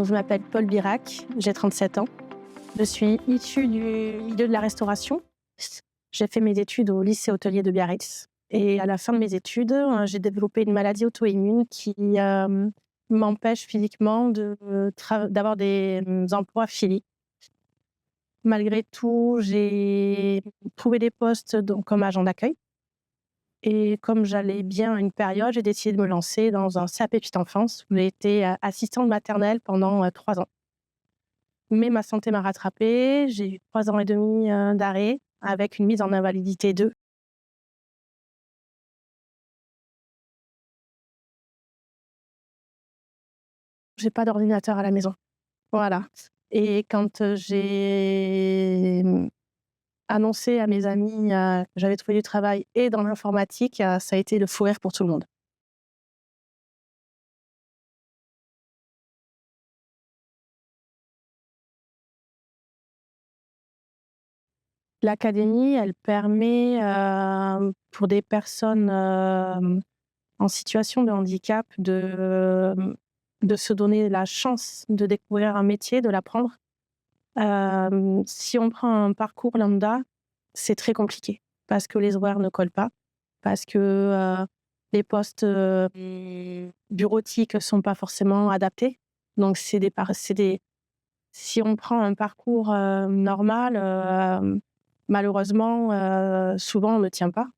Donc, je m'appelle Paul Birac, j'ai 37 ans. Je suis issue du milieu de la restauration. J'ai fait mes études au lycée hôtelier de Biarritz. Et à la fin de mes études, j'ai développé une maladie auto-immune qui m'empêche physiquement d'avoir des emplois physiques. Malgré tout, j'ai trouvé des postes comme agent d'accueil. Et comme j'allais bien à une période, j'ai décidé de me lancer dans un CAP Petite Enfance où j'ai été assistante maternelle pendant 3 ans. Mais ma santé m'a rattrapée, j'ai eu 3 ans et demi d'arrêt avec une mise en invalidité 2. J'ai pas d'ordinateur à la maison. Voilà. Et quand j'ai annoncé à mes amis que j'avais trouvé du travail et dans l'informatique, ça a été le fou rire pour tout le monde. L'académie, elle permet pour des personnes en situation de handicap de se donner la chance de découvrir un métier, de l'apprendre. Si on prend un parcours lambda, c'est très compliqué parce que les horaires ne collent pas, parce que les postes bureautiques sont pas forcément adaptés. Donc si on prend un parcours normal, malheureusement, souvent on ne tient pas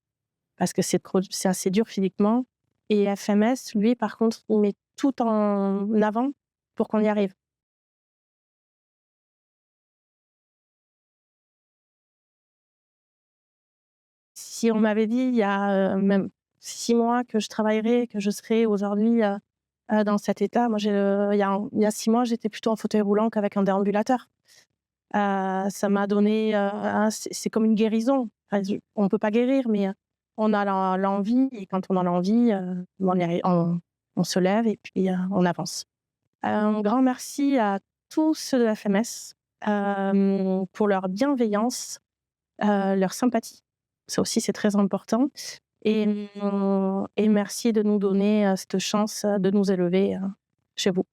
parce que c'est assez dur physiquement. Et FMS, lui, par contre, il met tout en avant pour qu'on y arrive. Si on m'avait dit il y a même 6 mois que je travaillerais, que je serais aujourd'hui dans cet état, moi, il y a 6 mois, j'étais plutôt en fauteuil roulant qu'avec un déambulateur. Ça m'a donné, c'est comme une guérison. Enfin, on ne peut pas guérir, mais on a l'envie, et quand on a l'envie, on se lève et puis on avance. Un grand merci à tous ceux de la FMS pour leur bienveillance, leur sympathie. Ça aussi, c'est très important. Et merci de nous donner cette chance de nous élever chez vous.